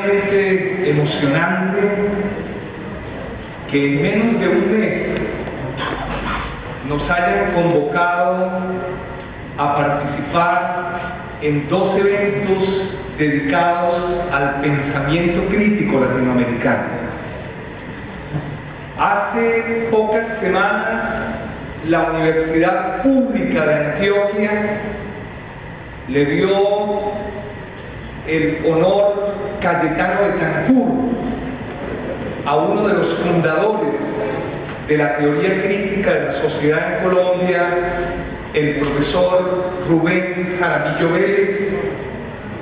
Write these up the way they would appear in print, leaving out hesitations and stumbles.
Emocionante que en menos de un mes nos hayan convocado a participar en 2 eventos dedicados al pensamiento crítico latinoamericano. Hace pocas semanas la Universidad Pública de Antioquia le dio el honor Cayetano Betancourt a uno de los fundadores de la teoría crítica de la sociedad en Colombia, el profesor Rubén Jaramillo Vélez,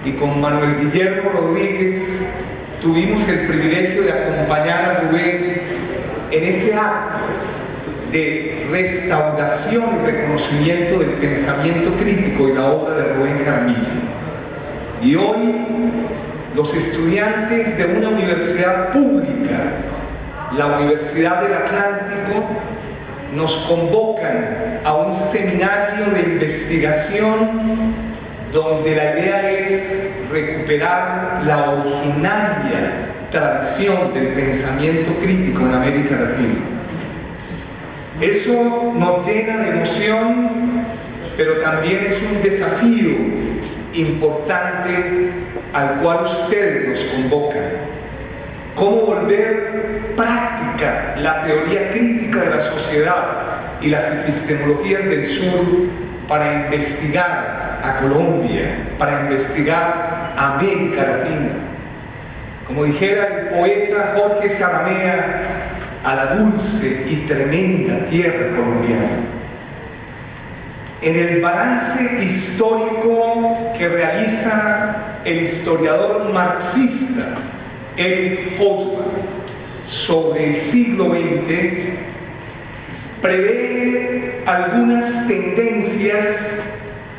y con Manuel Guillermo Rodríguez tuvimos el privilegio de acompañar a Rubén en ese acto de restauración y reconocimiento del pensamiento crítico y la obra de Rubén Jaramillo. Y hoy los estudiantes de una universidad pública, la Universidad del Atlántico, nos convocan a un seminario de investigación donde la idea es recuperar la originaria tradición del pensamiento crítico en América Latina. Eso nos llena de emoción, pero también es un desafío importante al cual ustedes nos convocan. Cómo volver práctica la teoría crítica de la sociedad y las epistemologías del sur para investigar a Colombia, para investigar a América Latina. Como dijera el poeta Jorge Zaramea, a la dulce y tremenda tierra colombiana. En el balance histórico que realiza el historiador marxista Eric Hobsbawm sobre el siglo XX, prevé algunas tendencias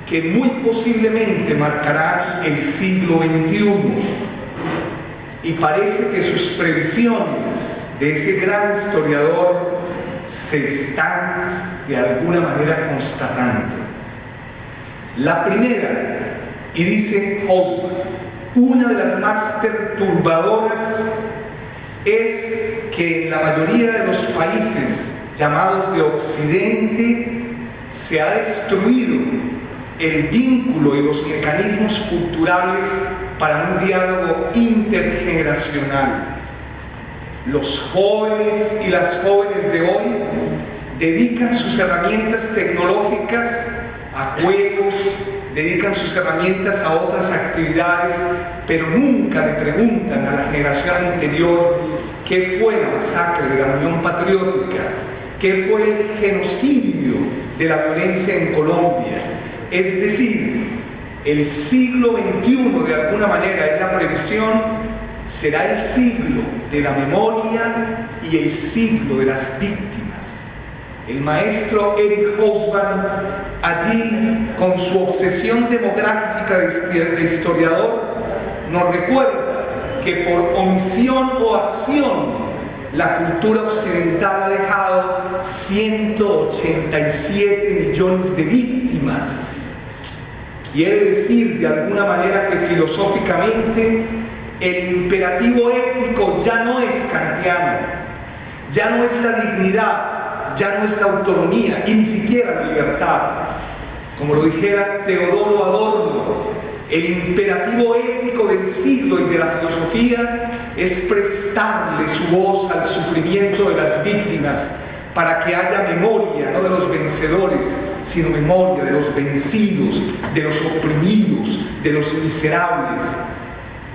que muy posiblemente marcarán el siglo XXI, y parece que sus previsiones de ese gran historiador se están de alguna manera constatando. La primera, y dice Hobsbawm, una de las más perturbadoras es que en la mayoría de los países llamados de Occidente se ha destruido el vínculo y los mecanismos culturales para un diálogo intergeneracional. Los jóvenes y las jóvenes de hoy dedican sus herramientas tecnológicas a juegos, dedican sus herramientas a otras actividades, pero nunca le preguntan a la generación anterior qué fue la masacre de la Unión Patriótica, qué fue el genocidio de la violencia en Colombia. Es decir, el siglo XXI, de alguna manera, es la previsión, será el siglo de la memoria y el siglo de las víctimas. El maestro Eric Hobsbawm, allí con su obsesión demográfica de historiador, nos recuerda que por omisión o acción la cultura occidental ha dejado 187 millones de víctimas. Quiere decir de alguna manera que filosóficamente el imperativo ético ya no es kantiano, ya no es la dignidad, ya no es la autonomía y ni siquiera la libertad. Como lo dijera Teodoro Adorno, el imperativo ético del siglo y de la filosofía es prestarle su voz al sufrimiento de las víctimas para que haya memoria, no de los vencedores, sino memoria de los vencidos, de los oprimidos, de los miserables.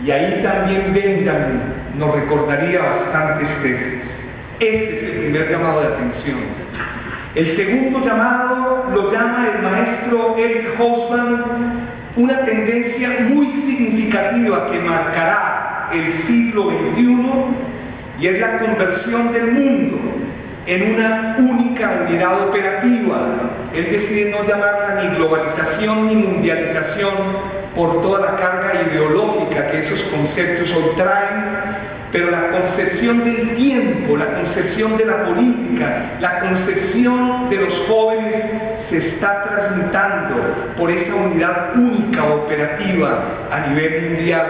Y ahí también Benjamin nos recordaría bastantes tesis. Ese es el primer llamado de atención. El segundo llamado lo llama el maestro Eric Hobsbawm una tendencia muy significativa que marcará el siglo XXI, y es la conversión del mundo en una única unidad operativa. Él decide no llamarla ni globalización ni mundialización por toda la carga ideológica que esos conceptos hoy traen, pero la concepción del tiempo, la concepción de la política, la concepción de los jóvenes se está transmutando por esa unidad única operativa a nivel mundial.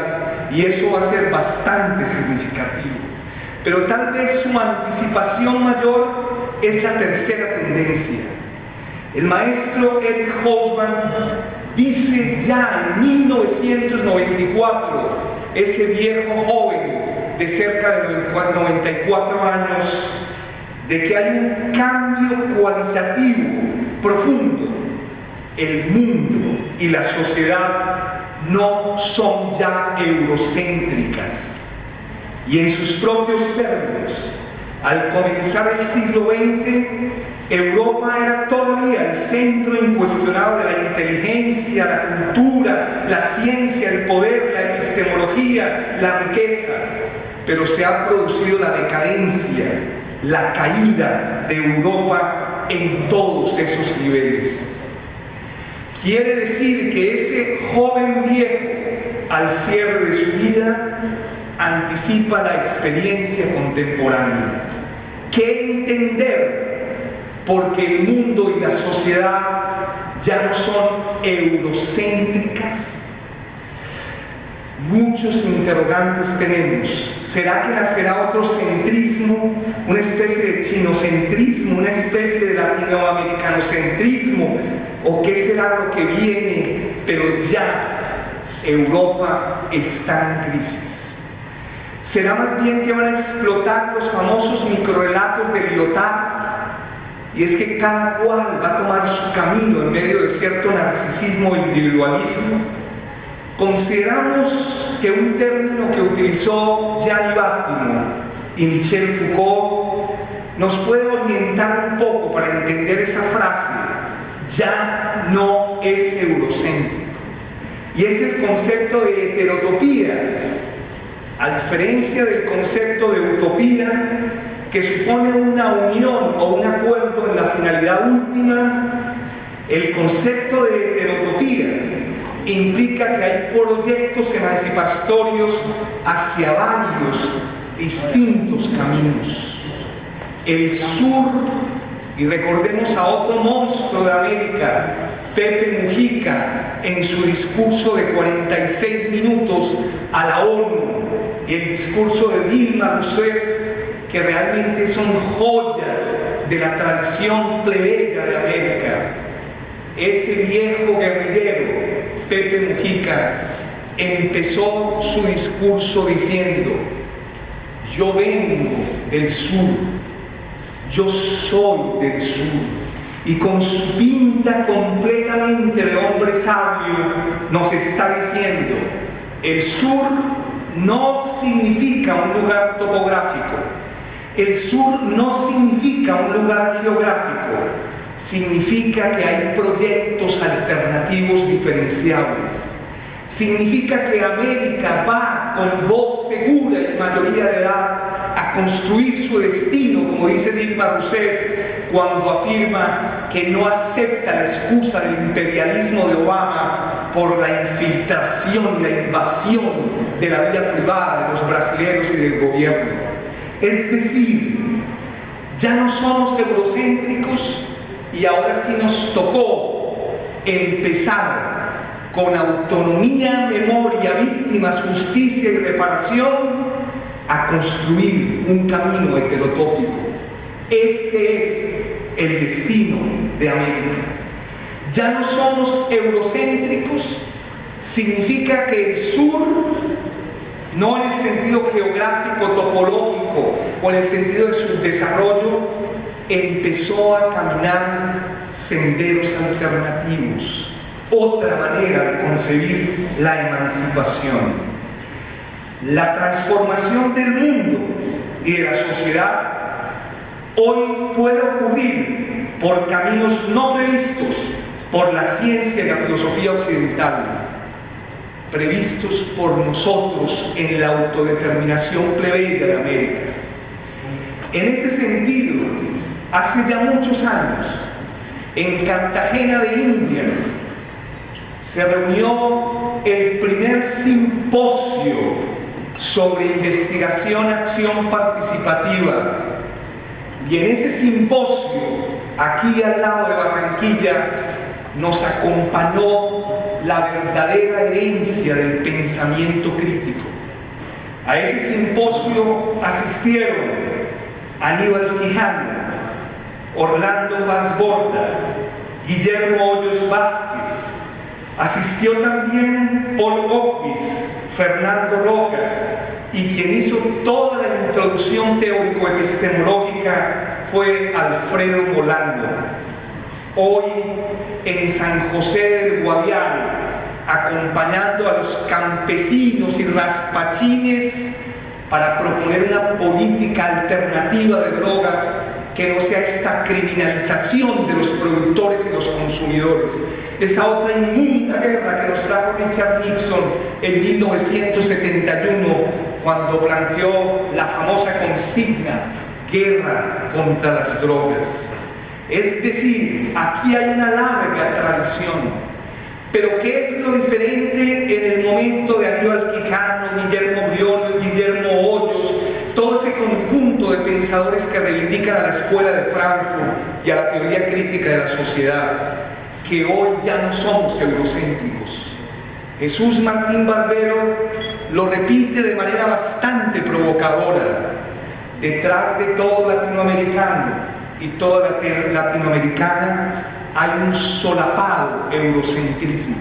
y eso va a ser bastante significativo. Pero tal vez su anticipación mayor es la tercera tendencia. El maestro Eric Hobsbawm dice ya en 1994, ese viejo joven de cerca de 94 años, de que hay un cambio cualitativo profundo. El mundo y la sociedad no son ya eurocéntricas. Y en sus propios términos, al comenzar el siglo XX, Europa era todavía el centro incuestionado de la inteligencia, la cultura, la ciencia, el poder, la epistemología, la riqueza. Pero se ha producido la decadencia, la caída de Europa en todos esos niveles. Quiere decir que ese joven viejo, al cierre de su vida, anticipa la experiencia contemporánea. ¿Qué entender? Porque el mundo y la sociedad ya no son eurocéntricas. Muchos interrogantes tenemos. ¿Será que nacerá otro centrismo, una especie de chinocentrismo, una especie de latinoamericanocentrismo? ¿O qué será lo que viene? Pero ya Europa está en crisis. ¿Será más bien que van a explotar los famosos microrrelatos de Lyotard? Y es que cada cual va a tomar su camino en medio de cierto narcisismo e individualismo. Consideramos que un término que utilizó Gianni Vattimo y Michel Foucault nos puede orientar un poco para entender esa frase: ya no es eurocéntrico. Y es el concepto de heterotopía, a diferencia del concepto de utopía, que supone una unión o un acuerdo en la finalidad última. El concepto de heterotopía implica que hay proyectos emancipatorios hacia varios distintos caminos. El sur, y recordemos a otro monstruo de América, Pepe Mujica, en su discurso de 46 minutos a la ONU, y el discurso de Dilma Rousseff, que realmente son joyas de la tradición plebeya de América. Ese viejo guerrillero, Pepe Mujica, empezó su discurso diciendo: yo vengo del sur, yo soy del sur. Y con su pinta completamente de hombre sabio nos está diciendo: el sur no significa un lugar topográfico, el sur no significa un lugar geográfico, significa que hay proyectos alternativos diferenciables. Significa que América va con voz segura y mayoría de edad a construir su destino, como dice Dilma Rousseff cuando afirma que no acepta la excusa del imperialismo de Obama por la infiltración y la invasión de la vida privada de los brasileños y del gobierno. Es decir, ya no somos eurocéntricos y ahora sí nos tocó empezar con autonomía, memoria, víctimas, justicia y reparación a construir un camino heterotópico. Ese es el destino de América. Ya no somos eurocéntricos, significa que el sur, no en el sentido geográfico, topológico o en el sentido de su desarrollo, empezó a caminar senderos alternativos, otra manera de concebir la emancipación. La transformación del mundo y de la sociedad hoy puede ocurrir por caminos no previstos por la ciencia y la filosofía occidental, previstos por nosotros en la autodeterminación plebeya de América. En ese sentido, hace ya muchos años, en Cartagena de Indias, se reunió el primer simposio sobre investigación, acción participativa. Y en ese simposio, aquí al lado de Barranquilla, nos acompañó la verdadera herencia del pensamiento crítico. A ese simposio asistieron Aníbal Quijano, Orlando Farsborda, Guillermo Hoyos Vázquez. Asistió también Paul Ockwitz, Fernando Rojas, y quien hizo toda la introducción teórico-epistemológica fue Alfredo Molano. Hoy en San José del Guaviare, acompañando a los campesinos y raspachines para proponer una política alternativa de drogas que no sea esta criminalización de los productores y los consumidores, esa otra inmunda guerra que nos trajo Richard Nixon en 1971 cuando planteó la famosa consigna: guerra contra las drogas. Es decir, aquí hay una larga tradición. Pero ¿qué es lo diferente en el momento de Aníbal Quijano, Guillermo Briones, Guillermo Hoyos, todo ese conjunto de pensadores que reivindican a la escuela de Frankfurt y a la teoría crítica de la sociedad? Que hoy ya no somos eurocéntricos. Jesús Martín Barbero lo repite de manera bastante provocadora: detrás de todo latinoamericano y toda latinoamericana hay un solapado eurocentrismo.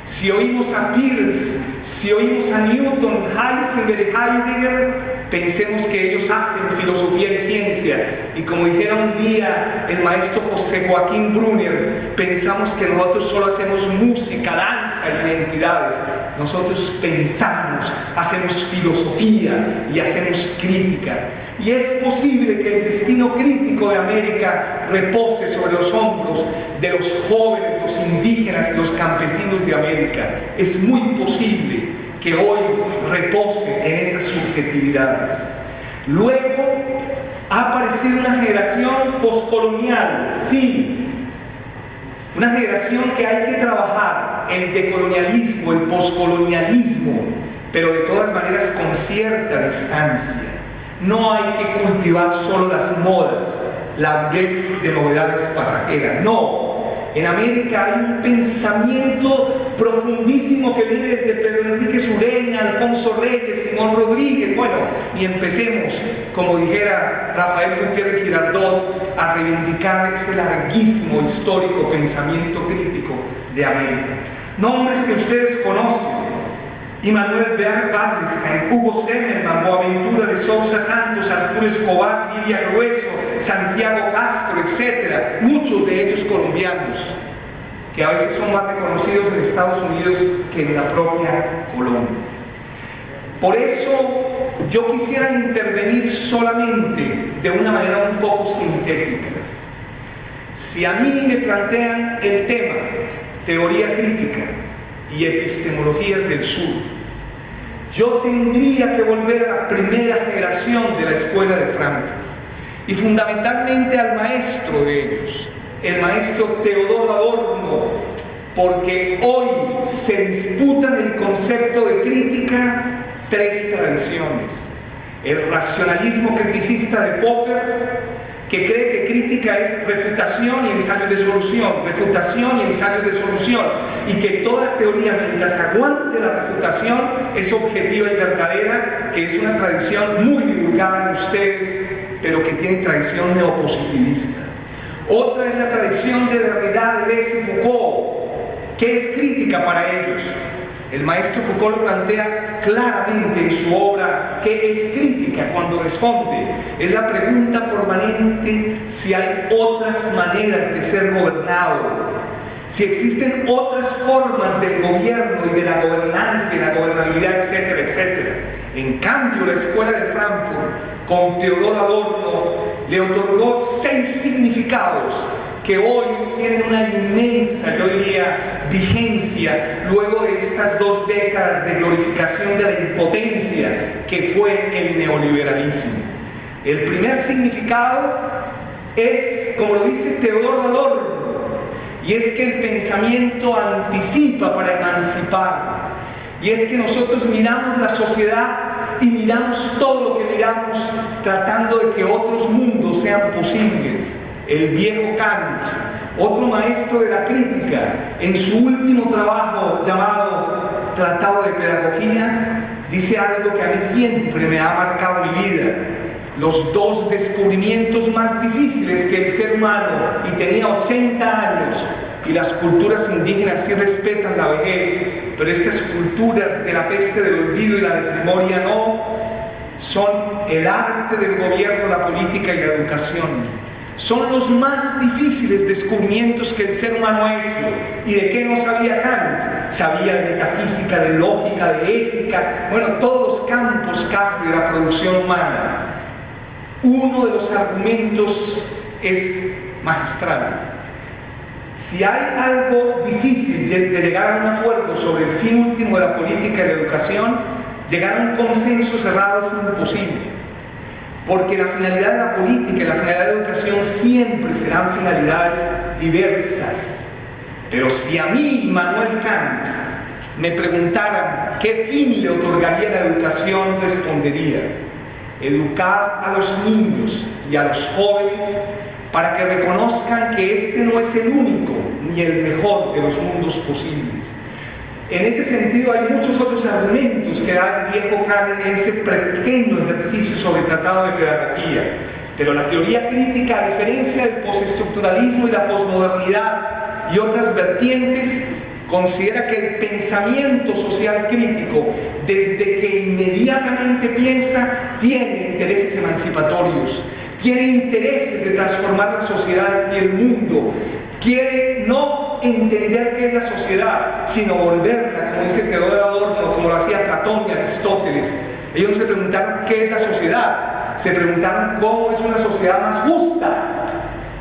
Si oímos a Peirce, si oímos a Newton, Heisenberg y Heidegger, pensemos que ellos hacen filosofía y ciencia, y como dijera un día el maestro José Joaquín Brunner, pensamos que nosotros solo hacemos música, danza y identidades. Nosotros pensamos, hacemos filosofía y hacemos crítica. Y es posible que el destino crítico de América repose sobre los hombros de los jóvenes, los indígenas y los campesinos de América. Es muy posible que hoy repose en esas subjetividades. Luego ha aparecido una generación postcolonial, sí, una generación que hay que trabajar, el decolonialismo, el postcolonialismo, pero de todas maneras con cierta distancia. No hay que cultivar solo las modas, la agudez de novedades pasajeras, no. En América hay un pensamiento profundísimo que viene desde Pedro Enrique Sureña, Alfonso Reyes, Simón Rodríguez, bueno, y empecemos, como dijera Rafael Gutiérrez Girardot, a reivindicar ese larguísimo histórico pensamiento crítico de América. Nombres que ustedes conocen: Immanuel Wallerstein, Hugo Zimmermann, Boaventura de Sousa Santos, Arturo Escobar, Lidia Grueso, Santiago Castro, etc. Muchos de ellos colombianos, que a veces son más reconocidos en Estados Unidos que en la propia Colombia. Por eso yo quisiera intervenir solamente de una manera un poco sintética. Si a mí me plantean el tema teoría crítica y epistemologías del sur, yo tendría que volver a la primera generación de la escuela de Frankfurt y fundamentalmente al maestro de ellos, el maestro Teodoro Adorno, porque hoy se disputan el concepto de crítica tres tradiciones: el racionalismo criticista de Popper, que cree que crítica es refutación y ensayos de solución, refutación y ensayos de solución, y que toda teoría, mientras aguante la refutación, es objetiva y verdadera, que es una tradición muy divulgada en ustedes, pero que tiene tradición neopositivista. Otra es la tradición de Derrida, Deleuze y Foucault, que es crítica para ellos. El maestro Foucault lo plantea claramente en su obra, que es crítica cuando responde. Es la pregunta permanente si hay otras maneras de ser gobernado, si existen otras formas del gobierno y de la gobernanza y la gobernabilidad, etcétera, etcétera. En cambio, la escuela de Frankfurt, con Teodoro Adorno, le otorgó 6 significados que hoy tienen una inmensa, yo diría, vigencia luego de estas 2 décadas de glorificación de la impotencia que fue el neoliberalismo. El primer significado es, como lo dice Teodoro Adorno, y es que el pensamiento anticipa para emancipar, y es que nosotros miramos la sociedad y miramos todo lo que miramos tratando de que otros mundos sean posibles. El viejo Kant, otro maestro de la crítica, en su último trabajo llamado Tratado de Pedagogía, dice algo que a mí siempre me ha marcado mi vida. Los dos descubrimientos más difíciles que el ser humano, y tenía 80 años, y las culturas indígenas sí respetan la vejez, pero estas culturas de la peste del olvido y la desmemoria no, son el arte del gobierno, la política y la educación. Son los más difíciles descubrimientos que el ser humano ha hecho. ¿Y de qué no sabía Kant? Sabía de metafísica, de lógica, de ética, bueno, todos los campos casi de la producción humana. Uno de los argumentos es magistral. Si hay algo difícil de llegar a un acuerdo sobre el fin último de la política y la educación, llegar a un consenso cerrado es imposible. Porque la finalidad de la política y la finalidad de la educación siempre serán finalidades diversas. Pero si a mí, Immanuel Kant, me preguntaran qué fin le otorgaría la educación, respondería: educar a los niños y a los jóvenes para que reconozcan que este no es el único ni el mejor de los mundos posibles. En este sentido hay muchos otros argumentos que da el viejo Kant en ese pequeño ejercicio sobre el tratado de pedagogía, pero la teoría crítica, a diferencia del postestructuralismo y la posmodernidad y otras vertientes, considera que el pensamiento social crítico, desde que inmediatamente piensa, tiene intereses emancipatorios, tiene intereses de transformar la sociedad y el mundo, quiere no entender qué es la sociedad, sino volverla, como dice Teodoro Adorno, como lo hacía Platón y Aristóteles. Ellos no se preguntaron qué es la sociedad, se preguntaron cómo es una sociedad más justa.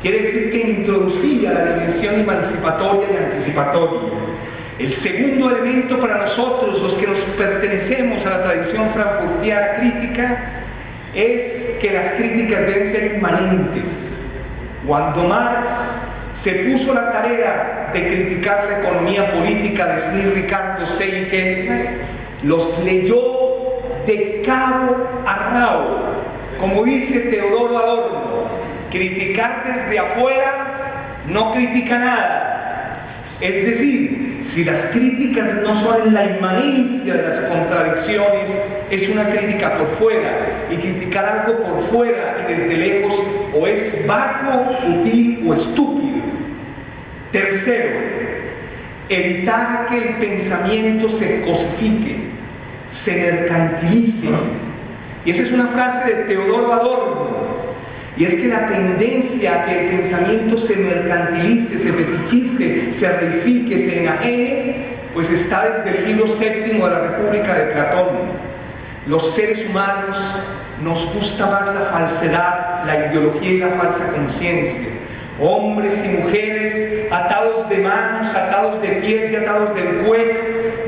Quiere decir que introducía la dimensión emancipatoria y anticipatoria. El segundo elemento para nosotros, los que nos pertenecemos a la tradición frankfurtiana crítica, es que las críticas deben ser inmanentes. Cuando Marx se puso la tarea de criticar la economía política de Smith, Ricardo, Say y Kessler, los leyó de cabo a rabo. Como dice Teodoro Adorno, criticar desde afuera no critica nada. Es decir, si las críticas no son en la inmanencia de las contradicciones, es una crítica por fuera, y criticar algo por fuera y desde lejos o es vacuo, fútil o estúpido. Tercero, evitar que el pensamiento se cosifique, se mercantilice. Y esa es una frase de Teodoro Adorno. Y es que la tendencia a que el pensamiento se mercantilice, se fetichice, se reifique, se enajene, pues está desde el libro séptimo de la República de Platón. Los seres humanos nos gusta más la falsedad, la ideología y la falsa conciencia. Hombres y mujeres atados de manos, atados de pies y atados del cuello,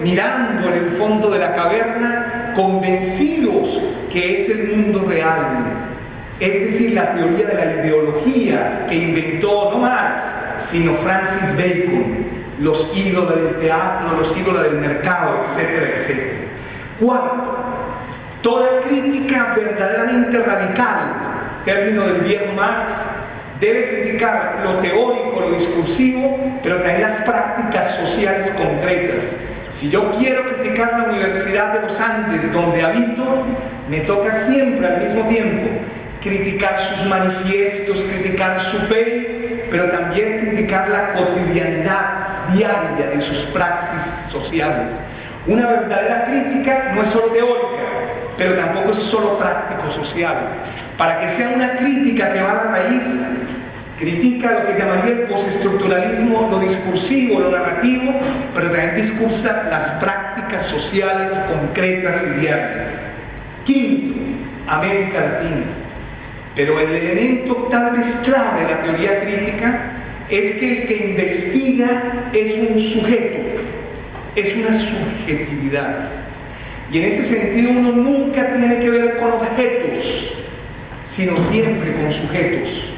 mirando en el fondo de la caverna, convencidos que es el mundo real. Es decir, la teoría de la ideología que inventó no Marx, sino Francis Bacon, los ídolos del teatro, los ídolos del mercado, etcétera, etcétera. Cuarto, toda crítica verdaderamente radical, término del viejo Marx, debe criticar lo teórico, lo discursivo, pero también las prácticas sociales concretas. Si yo quiero criticar la Universidad de los Andes, donde habito, me toca siempre al mismo tiempo criticar sus manifiestos, criticar su fe, pero también criticar la cotidianidad diaria de sus praxis sociales. Una verdadera crítica no es solo teórica, pero tampoco es solo práctico-social. Para que sea una crítica que va a la raíz, critica lo que llamaría el postestructuralismo, lo discursivo, lo narrativo, pero también discursa las prácticas sociales concretas y diarias. Quinto, América Latina. Pero el elemento tal vez clave de la teoría crítica es que el que investiga es un sujeto, es una subjetividad. Y en ese sentido uno nunca tiene que ver con objetos, sino siempre con sujetos.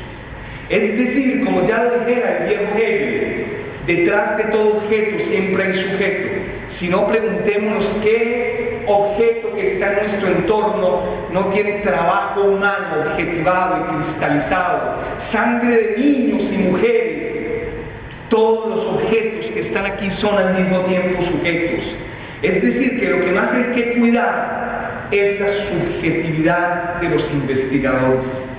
Es decir, como ya lo dijera el viejo Hegel, detrás de todo objeto siempre hay sujeto. Si no, preguntémonos qué objeto que está en nuestro entorno no tiene trabajo humano objetivado y cristalizado, sangre de niños y mujeres. Todos los objetos que están aquí son al mismo tiempo sujetos. Es decir, que lo que más hay que cuidar es la subjetividad de los investigadores.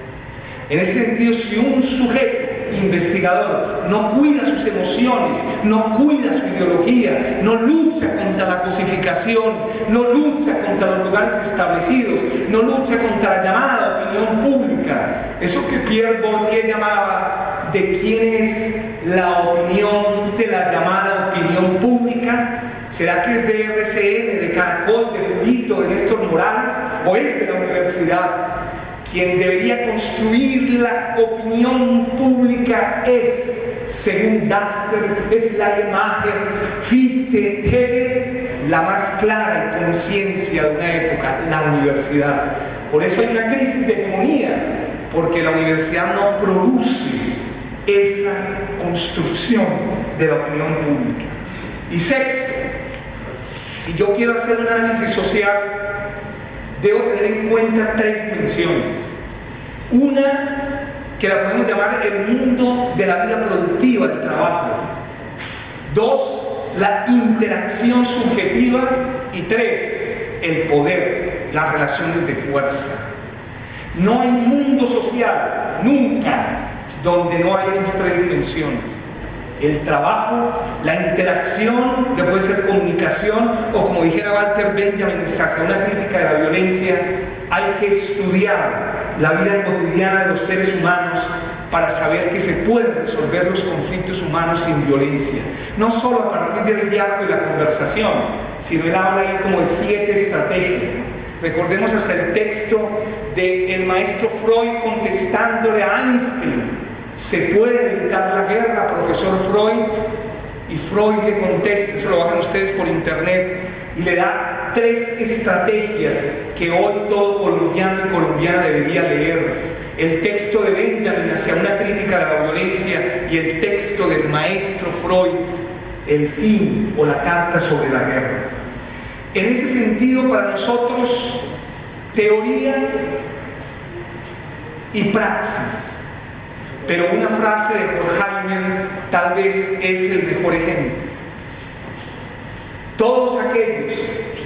En ese sentido, si un sujeto investigador no cuida sus emociones, no cuida su ideología, no lucha contra la cosificación, no lucha contra los lugares establecidos, no lucha contra la llamada opinión pública, eso que Pierre Bourdieu llamaba de quién es la opinión de la llamada opinión pública. ¿Será que es de RCN, de Caracol, de Julito, de Néstor Morales, o es de la universidad? Quien debería construir la opinión pública es, según Jasper, Schleiermacher, Fichte, Hegel, la más clara en conciencia de una época, la universidad. Por eso hay una crisis de hegemonía, porque la universidad no produce esa construcción de la opinión pública. Y sexto, si yo quiero hacer un análisis social, debo tener en cuenta tres dimensiones. Una, que la podemos llamar el mundo de la vida productiva, del trabajo. Dos, la interacción subjetiva. Y tres, el poder, las relaciones de fuerza. No hay mundo social, nunca, donde no hay esas tres dimensiones. El trabajo, la interacción, que puede ser comunicación, o como dijera Walter Benjamin, hacia una crítica de la violencia. Hay que estudiar la vida cotidiana de los seres humanos para saber que se pueden resolver los conflictos humanos sin violencia. No solo a partir del diálogo y la conversación, sino él habla ahí como de 7 estrategias. Recordemos hasta el texto del maestro Freud contestándole a Einstein: ¿se puede evitar la guerra, profesor Freud? Y Freud le contesta, eso lo bajan ustedes por internet, y le da 3 estrategias que hoy todo colombiano y colombiana debería leer. El texto de Benjamin hacia una crítica de la violencia y el texto del maestro Freud, El fin o la carta sobre la guerra. En ese sentido, para nosotros, teoría y praxis. Pero una frase de Horkheimer tal vez es el mejor ejemplo. Todos aquellos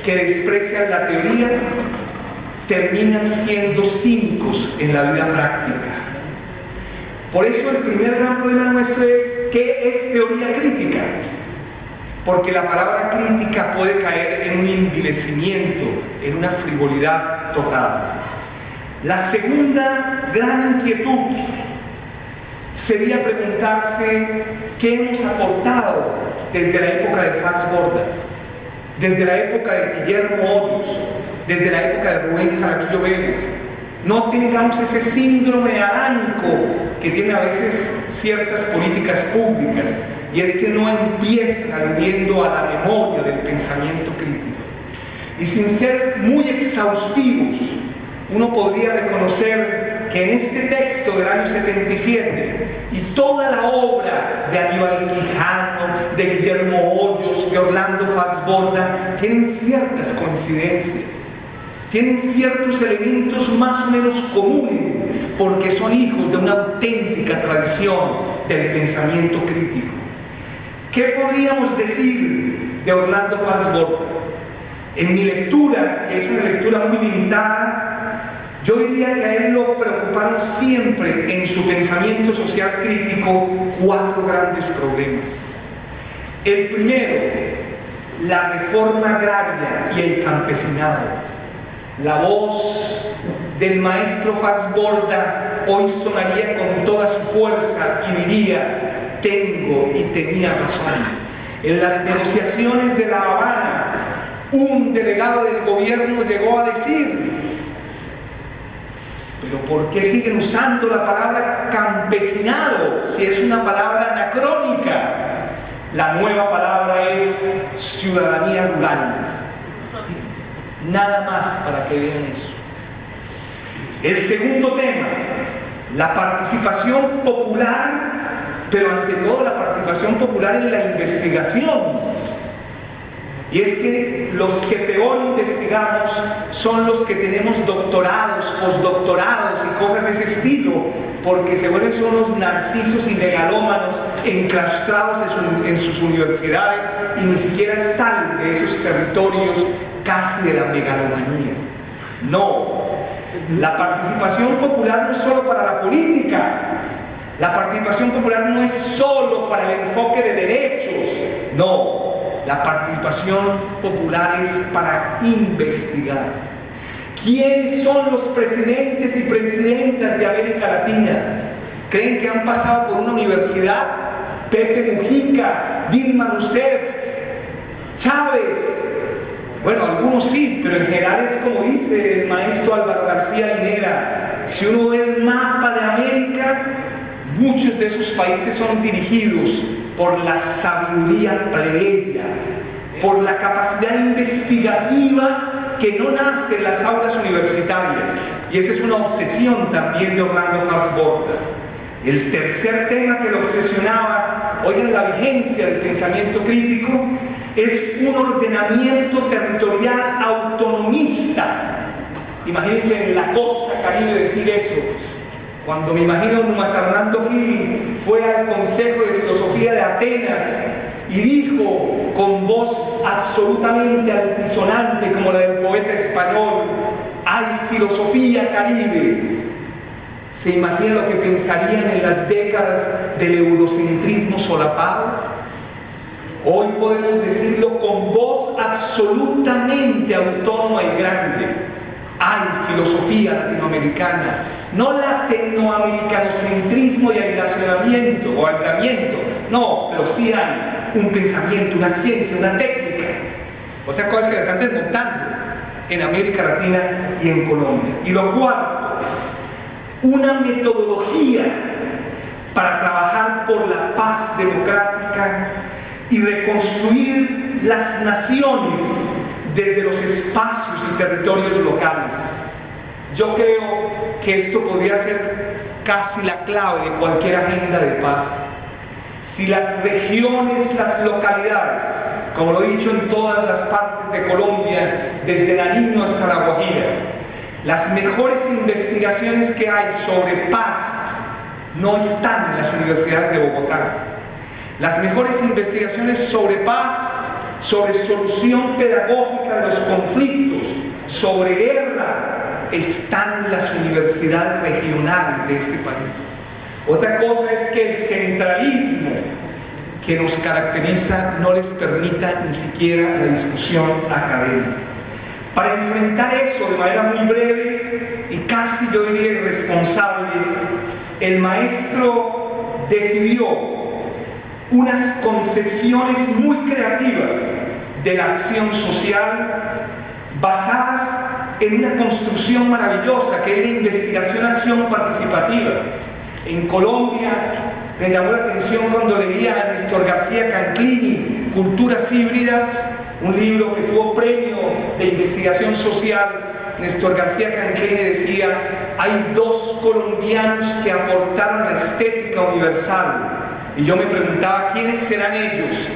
que desprecian la teoría terminan siendo cínicos en la vida práctica. Por eso el primer gran problema nuestro es: ¿qué es teoría crítica? Porque la palabra crítica puede caer en un envilecimiento, en una frivolidad total. La segunda gran inquietud sería preguntarse qué hemos aportado desde la época de Franz Borda, desde la época de Guillermo Hoyos, desde la época de Rubén Jaramillo Vélez. No tengamos ese síndrome aránico que tiene a veces ciertas políticas públicas, y es que no empiezan aludiendo a la memoria del pensamiento crítico. Y sin ser muy exhaustivos, uno podría reconocer que en este texto del año 77 y toda la obra de Aníbal Quijano, de Guillermo Hoyos, de Orlando Faz Borda, tienen ciertas coincidencias, tienen ciertos elementos más o menos comunes, porque son hijos de una auténtica tradición del pensamiento crítico. ¿Qué podríamos decir de Orlando Faz Borda? En mi lectura, que es una lectura muy limitada, yo diría que a él lo preocuparon siempre en su pensamiento social crítico 4 grandes problemas. El primero, la reforma agraria y el campesinado. La voz del maestro Faz Borda hoy sonaría con toda su fuerza y diría: tengo y tenía razón. En las negociaciones de La Habana, un delegado del gobierno llegó a decir: ¿pero por qué siguen usando la palabra campesinado si es una palabra anacrónica? La nueva palabra es ciudadanía rural. Nada más para que vean eso. El segundo tema, la participación popular, pero ante todo la participación popular en la investigación. Y es que los que peor investigamos son los que tenemos doctorados, postdoctorados y cosas de ese estilo, porque se vuelven son unos narcisos y megalómanos enclaustrados en sus universidades y ni siquiera salen de esos territorios casi de la megalomanía. No, la participación popular no es solo para la política, la participación popular no es solo para el enfoque de derechos, no. La participación popular es para investigar. ¿Quiénes son los presidentes y presidentas de América Latina? ¿Creen que han pasado por una universidad? Pepe Mujica, Dilma Rousseff, Chávez. Bueno, algunos sí, pero en general es como dice el maestro Álvaro García Linera. Si uno ve el mapa de América, muchos de esos países son dirigidos por la sabiduría plebeya, por la capacidad investigativa que no nace en las aulas universitarias. Y esa es una obsesión también de Orlando Hallsborg. El tercer tema que lo obsesionaba, oigan la vigencia del pensamiento crítico, es un ordenamiento territorial autonomista. Imagínense en la costa caribe decir eso. Cuando me imagino Numas Arnaldo Gil fue al Consejo de Filosofía de Atenas y dijo con voz absolutamente altisonante como la del poeta español: hay filosofía caribe. ¿Se imagina lo que pensarían en las décadas del eurocentrismo solapado? Hoy podemos decirlo con voz absolutamente autónoma y grande: hay filosofía latinoamericana. No latinoamericanocentrismo y aislacionamiento o aislamiento, no, pero sí hay un pensamiento, una ciencia, una técnica. Otra cosa es que la están desmontando en América Latina y en Colombia. Y lo cuarto, una metodología para trabajar por la paz democrática y reconstruir las naciones desde los espacios y territorios locales. Yo creo que esto podría ser casi la clave de cualquier agenda de paz. Si las regiones, las localidades, como lo he dicho en todas las partes de Colombia, desde Nariño hasta La Guajira, las mejores investigaciones que hay sobre paz no están en las universidades de Bogotá. Las mejores investigaciones sobre paz, sobre solución pedagógica de los conflictos, sobre guerra, están en las universidades regionales de este país. Otra cosa es que el centralismo que nos caracteriza no les permita ni siquiera la discusión académica. Para enfrentar eso de manera muy breve y casi yo diría irresponsable, el maestro decidió unas concepciones muy creativas de la acción social basadas en una construcción maravillosa que es la investigación-acción participativa. En Colombia me llamó la atención cuando leía a Néstor García Canclini, Culturas Híbridas, un libro que tuvo premio de investigación social. Néstor García Canclini decía: hay dos colombianos que aportaron la estética universal. Y yo me preguntaba, ¿quiénes serán ellos?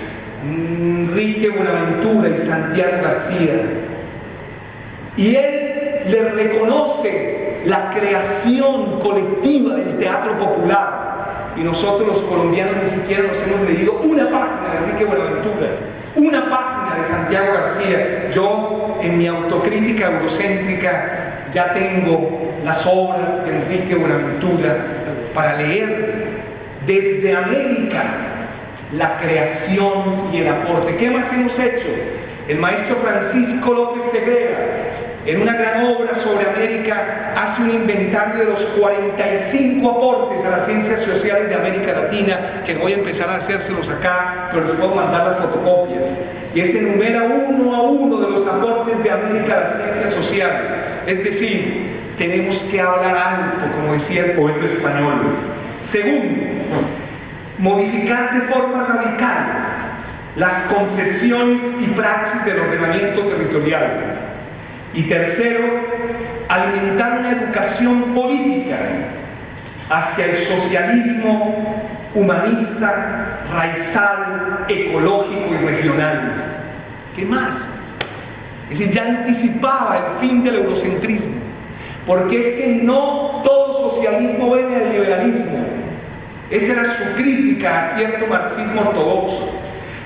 Enrique Buenaventura y Santiago García. Y él le reconoce la creación colectiva del teatro popular. Y nosotros los colombianos ni siquiera nos hemos leído una página de Enrique Buenaventura, una página de Santiago García. Yo, en mi autocrítica eurocéntrica, ya tengo las obras de Enrique Buenaventura para leer desde América la creación y el aporte. ¿Qué más hemos hecho? El maestro Francisco López Segura, en una gran obra sobre América, hace un inventario de los 45 aportes a las ciencias sociales de América Latina, que voy a empezar a hacérselos acá, pero les puedo mandar las fotocopias. Y se enumera uno a uno de los aportes de América a las ciencias sociales. Es decir, tenemos que hablar alto, como decía el poeta español. Segundo, modificar de forma radical las concepciones y praxis del ordenamiento territorial. Y tercero, alimentar una educación política hacia el socialismo humanista, raizal, ecológico y regional. ¿Qué más? Es decir, ya anticipaba el fin del eurocentrismo, porque es que no todo socialismo viene del liberalismo. Esa era su crítica a cierto marxismo ortodoxo.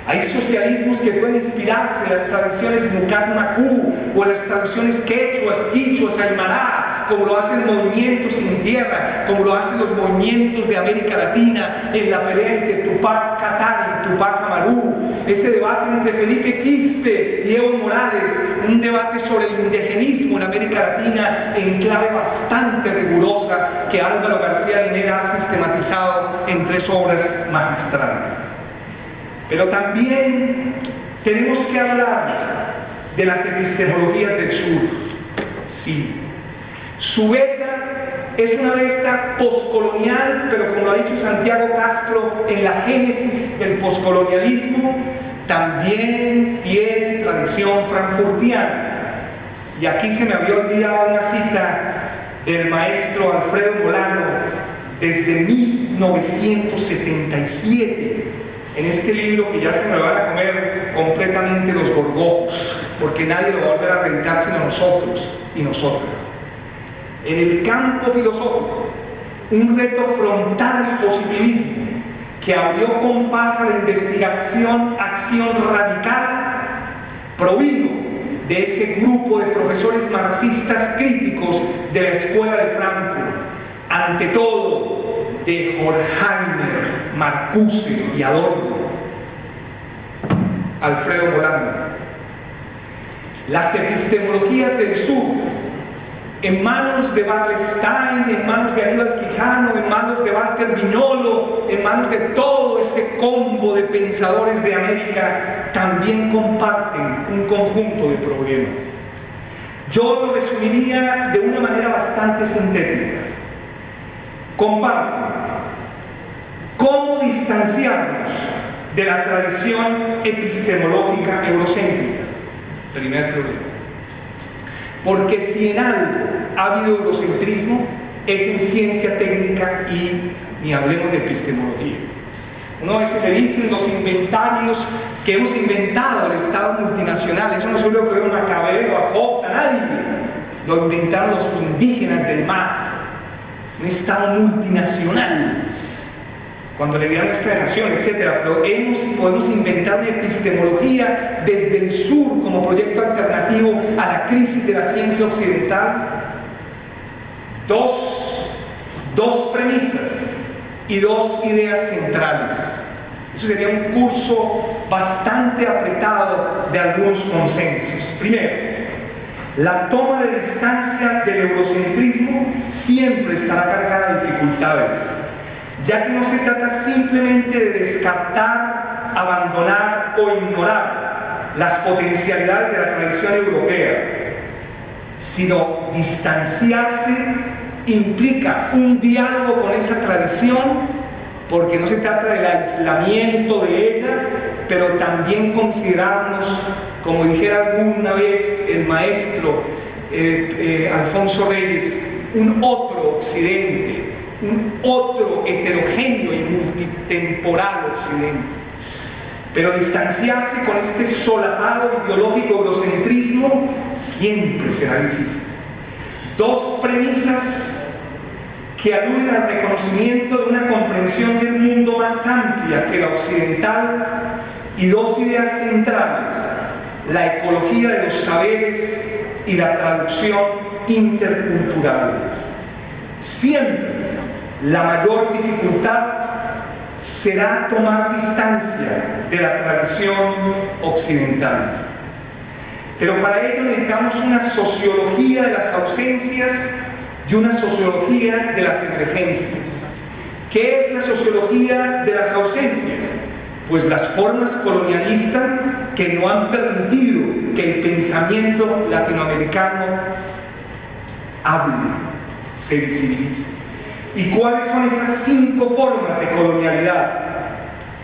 Hay socialismos que pueden inspirarse en las tradiciones Mucat Macú o en las tradiciones quechuas, quichuas, aymara, como lo hacen movimientos sin tierra, como lo hacen los movimientos de América Latina en la pelea entre Tupac Katari y Tupac Amaru, ese debate entre Felipe Quispe y Evo Morales, un debate sobre el indigenismo en América Latina en clave bastante rigurosa que Álvaro García Linera ha sistematizado en 3 obras magistrales. Pero también tenemos que hablar de las epistemologías del sur. Sí, su beta es una beta postcolonial, pero como lo ha dicho Santiago Castro, en la génesis del postcolonialismo también tiene tradición frankfurtiana. Y aquí se me había olvidado una cita del maestro Alfredo Molano desde 1977. En este libro que ya se me van a comer completamente los gorgojos, porque nadie lo va a volver a reeditar sino nosotros y nosotras. En el campo filosófico, un reto frontal al positivismo que abrió compás a la investigación, acción radical, provino de ese grupo de profesores marxistas críticos de la Escuela de Frankfurt, ante todo de Horkheimer, Marcuse y Adorno. Alfredo Molano. Las epistemologías del sur, en manos de Wallerstein, en manos de Aníbal Quijano, en manos de Walter Viñolo, en manos de todo ese combo de pensadores de América, también comparten un conjunto de problemas. Yo lo resumiría de una manera bastante sintética. Comparten cómo distanciarnos de la tradición epistemológica eurocéntrica. Primer problema. Porque si en algo ha habido eurocentrismo, es en ciencia técnica y ni hablemos de epistemología. Uno a veces le dicen los inventarios que hemos inventado el Estado multinacional. Eso no se lo ocurrió a Maquiavelo, a Hobbes, a nadie. Lo inventaron los indígenas del MAS. Un Estado multinacional, cuando le dieron esta nación, etc. Pero podemos inventar una epistemología desde el sur como proyecto alternativo a la crisis de la ciencia occidental. Dos premisas y 2 ideas centrales. Eso sería un curso bastante apretado de algunos consensos. Primero, la toma de distancia del eurocentrismo siempre estará cargada de dificultades, ya que no se trata simplemente de descartar, abandonar o ignorar las potencialidades de la tradición europea, sino distanciarse implica un diálogo con esa tradición, porque no se trata del aislamiento de ella, pero también considerarnos, como dijera alguna vez el maestro Alfonso Reyes, un otro occidente, un otro heterogéneo y multitemporal occidente. Pero distanciarse con este solapado ideológico eurocentrismo siempre será difícil. 2 premisas que aluden al reconocimiento de una comprensión del mundo más amplia que la occidental y 2 ideas centrales: la ecología de los saberes y la traducción intercultural. Siempre la mayor dificultad será tomar distancia de la tradición occidental. Pero para ello necesitamos una sociología de las ausencias y una sociología de las emergencias. ¿Qué es la sociología de las ausencias? Pues las formas colonialistas que no han permitido que el pensamiento latinoamericano hable, se visibilice. ¿Y cuáles son esas 5 formas de colonialidad?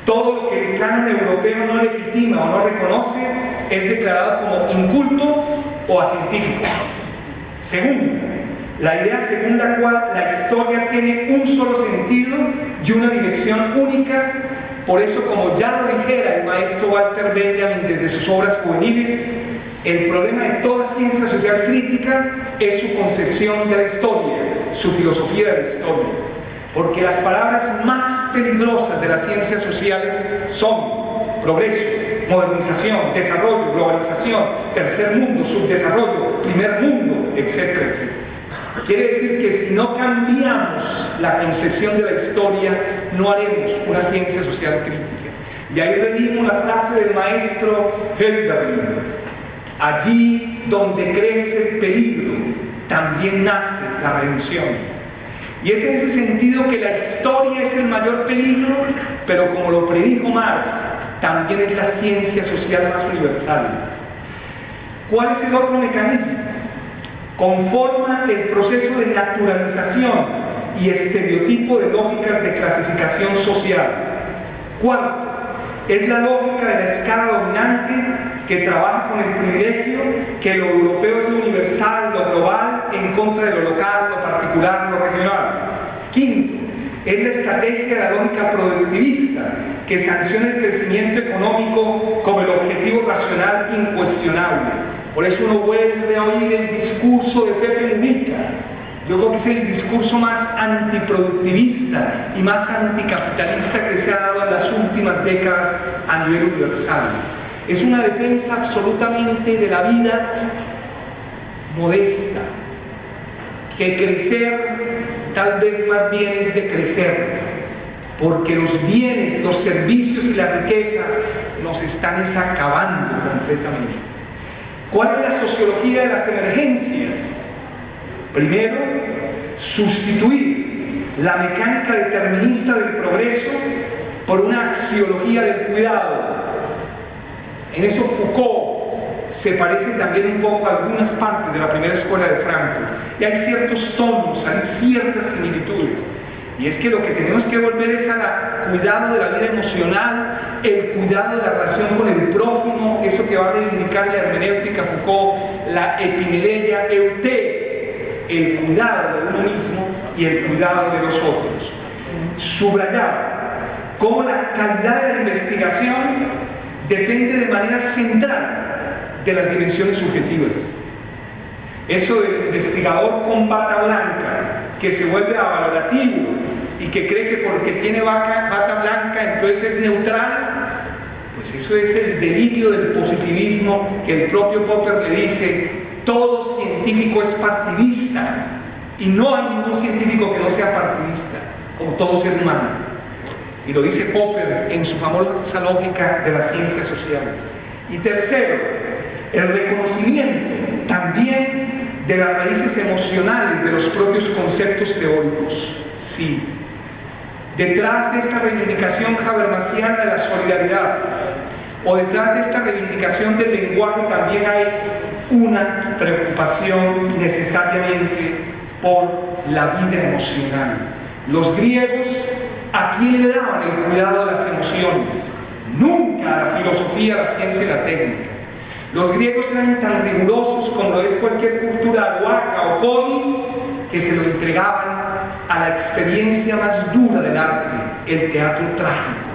Todo lo que el canon europeo no legitima o no reconoce es declarado como inculto o acientífico. Segundo, la idea según la cual la historia tiene un solo sentido y una dirección única Por eso, como ya lo dijera el maestro Walter Benjamin desde sus obras juveniles, el problema de toda ciencia social crítica es su concepción de la historia, su filosofía de la historia. Porque las palabras más peligrosas de las ciencias sociales son progreso, modernización, desarrollo, globalización, tercer mundo, subdesarrollo, primer mundo, etcétera, etcétera. Quiere decir que si no cambiamos la concepción de la historia, no haremos una ciencia social crítica. Y ahí redimos la frase del maestro Hölderlin: allí donde crece el peligro, también nace la redención. Y es en ese sentido que la historia es el mayor peligro, pero como lo predijo Marx, también es la ciencia social más universal. ¿Cuál es el otro mecanismo? Conforma el proceso de naturalización y estereotipo de lógicas de clasificación social. Cuarto, es la lógica de la escala dominante que trabaja con el privilegio que lo europeo es lo universal, lo global, en contra de lo local, lo particular, lo regional. Quinto, es la estrategia de la lógica productivista que sanciona el crecimiento económico como el objetivo racional incuestionable. Por eso uno vuelve a oír el discurso de Pepe Mujica. Yo creo que es el discurso más antiproductivista y más anticapitalista que se ha dado en las últimas décadas a nivel universal. Es una defensa absolutamente de la vida modesta, que crecer tal vez más bien es decrecer, porque los bienes, los servicios y la riqueza nos están acabando completamente. ¿Cuál es la sociología de las emergencias? Primero, sustituir la mecánica determinista del progreso por una axiología del cuidado. En eso Foucault se parece también un poco a algunas partes de la primera escuela de Frankfurt. Y hay ciertos tonos, hay ciertas similitudes. Y es que lo que tenemos que volver es al cuidado de la vida emocional, el cuidado de la relación con el prójimo, eso que va a reivindicar la hermenéutica Foucault, la epimeleia eute, el cuidado de uno mismo y el cuidado de los otros. Subrayar cómo la calidad de la investigación depende de manera central de las dimensiones subjetivas. Eso del investigador con bata blanca, que se vuelve avalorativo y que cree que porque tiene bata blanca entonces es neutral, pues eso es el delirio del positivismo que el propio Popper le dice: todo científico es partidista, y no hay ningún científico que no sea partidista, como todo ser humano. Y lo dice Popper en su famosa lógica de las ciencias sociales. Y tercero, el reconocimiento también de las raíces emocionales de los propios conceptos teóricos. Sí, detrás de esta reivindicación habermasiana de la solidaridad, o detrás de esta reivindicación del lenguaje, también hay una preocupación necesariamente por la vida emocional. Los griegos, ¿a quién le daban el cuidado de las emociones? Nunca a la filosofía, a la ciencia y la técnica. Los griegos eran tan rigurosos como lo es cualquier cultura arhuaca o kogi, que se lo entregaban a la experiencia más dura del arte, el teatro trágico.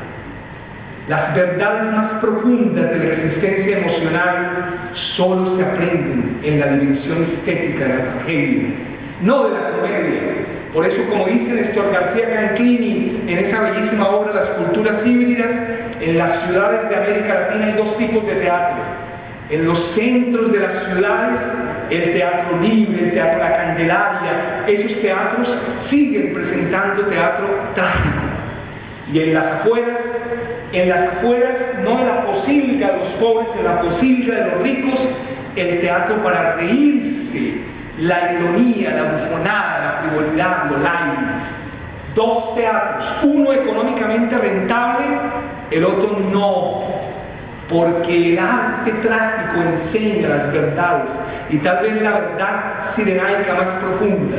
Las verdades más profundas de la existencia emocional solo se aprenden en la dimensión estética de la tragedia, no de la comedia. Por eso, como dice Néstor García Canclini en esa bellísima obra Las culturas híbridas, en las ciudades de América Latina hay dos tipos de teatro. En los centros de las ciudades, el teatro libre, el teatro La Candelaria, esos teatros siguen presentando teatro trágico. Y en las afueras, no en la posilga de los pobres, en la posilga de los ricos, el teatro para reírse, la ironía, la bufonada, la frivolidad, lo light. Dos teatros, uno económicamente rentable, el otro no. Porque el arte trágico enseña las verdades, y tal vez la verdad sirenaica más profunda: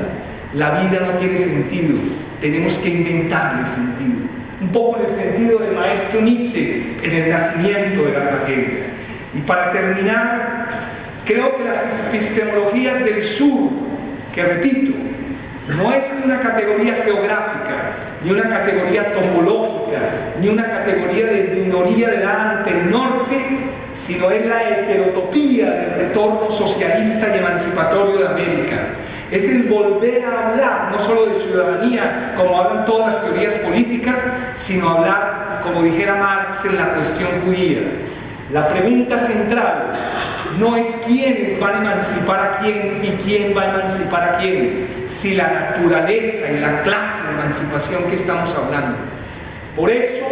la vida no tiene sentido, tenemos que inventarle sentido. Un poco en el sentido del maestro Nietzsche en El nacimiento de la tragedia. Y para terminar, creo que las epistemologías del sur, que repito, no es una categoría geográfica, ni una categoría topológica, ni una categoría de minoría de edad ante el norte, sino es la heterotopía del retorno socialista y emancipatorio de América. Es el volver a hablar, no solo de ciudadanía, como hablan todas las teorías políticas, sino hablar, como dijera Marx, en la cuestión judía. La pregunta central no es quiénes van a emancipar a quién y quién va a emancipar a quién, si la naturaleza y la clase de emancipación que estamos hablando. Por eso,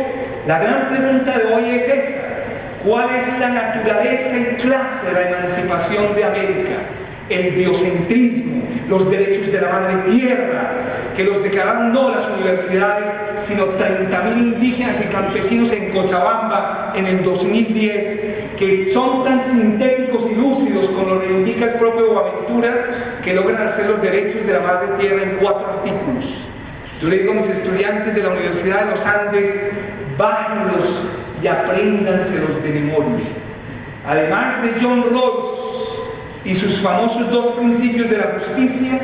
la gran pregunta de hoy es esa: ¿cuál es la naturaleza y clase de la emancipación de América? El biocentrismo, los derechos de la madre tierra, que los declararon no las universidades, sino 30.000 indígenas y campesinos en Cochabamba en el 2010, que son tan sintéticos y lúcidos como lo indica el propio Boaventura, que logran hacer los derechos de la madre tierra en 4 artículos. Yo le digo a mis estudiantes de la Universidad de los Andes: bájenlos y apréndanselos de memoria. Además de John Rawls y sus famosos 2 principios de la justicia,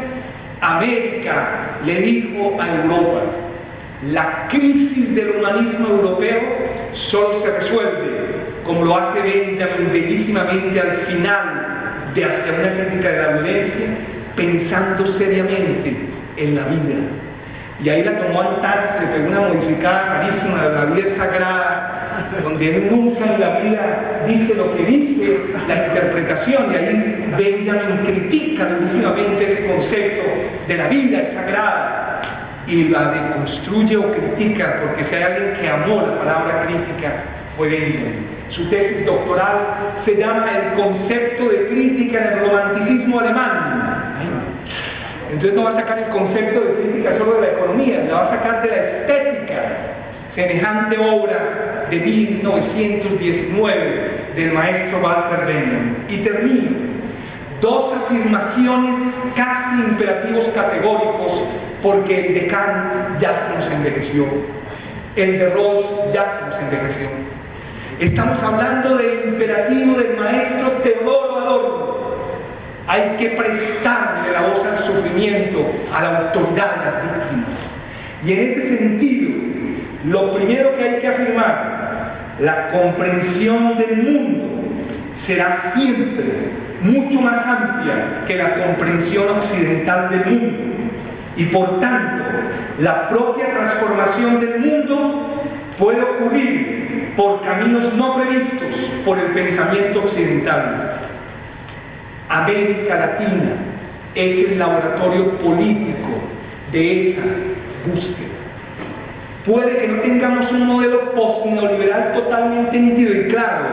América le dijo a Europa: la crisis del humanismo europeo solo se resuelve, como lo hace Benjamin bellísimamente al final de Hacia una crítica de la violencia, pensando seriamente en la vida. Y ahí la tomó Antanas, se le pegó una modificada carísima de la vida es sagrada, donde él nunca en la vida dice lo que dice la interpretación, y ahí Benjamin critica bellísimamente ese concepto de la vida es sagrada y la deconstruye o critica, porque si hay alguien que amó la palabra crítica fue Benjamin. Su tesis doctoral se llama El concepto de crítica en el romanticismo alemán. Entonces no va a sacar el concepto de crítica solo de la economía, la va a sacar de la estética. Semejante obra de 1919 del maestro Walter Benjamin. Y termino. 2 afirmaciones casi imperativos categóricos, porque el de Kant ya se nos envejeció, el de Rawls ya se nos envejeció. Estamos hablando del imperativo del maestro Teodoro Adorno: hay que prestarle la voz al sufrimiento, a la autoridad de las víctimas. Y en ese sentido, lo primero que hay que afirmar: la comprensión del mundo será siempre mucho más amplia que la comprensión occidental del mundo, y por tanto la propia transformación del mundo puede ocurrir por caminos no previstos por el pensamiento occidental. América Latina es el laboratorio político de esa búsqueda. Puede que no tengamos un modelo post-neoliberal totalmente nítido y claro,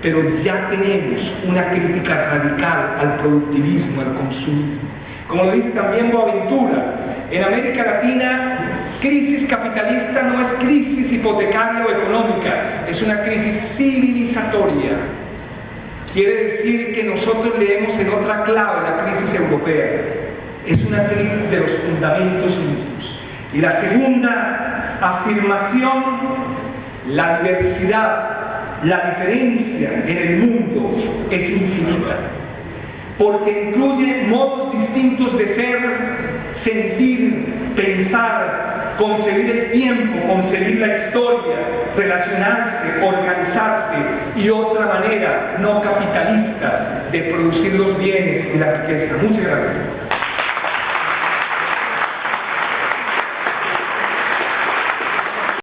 pero ya tenemos una crítica radical al productivismo, al consumismo. Como lo dice también Boaventura, en América Latina, crisis capitalista no es crisis hipotecaria o económica, es una crisis civilizatoria. Quiere decir que nosotros leemos en otra clave la crisis europea. Es una crisis de los fundamentos mismos. Y la segunda afirmación: la diversidad, la diferencia en el mundo es infinita, porque incluye modos distintos de ser, sentir, pensar, concebir el tiempo, concebir la historia, relacionarse, organizarse, y otra manera no capitalista de producir los bienes y la riqueza. Muchas gracias.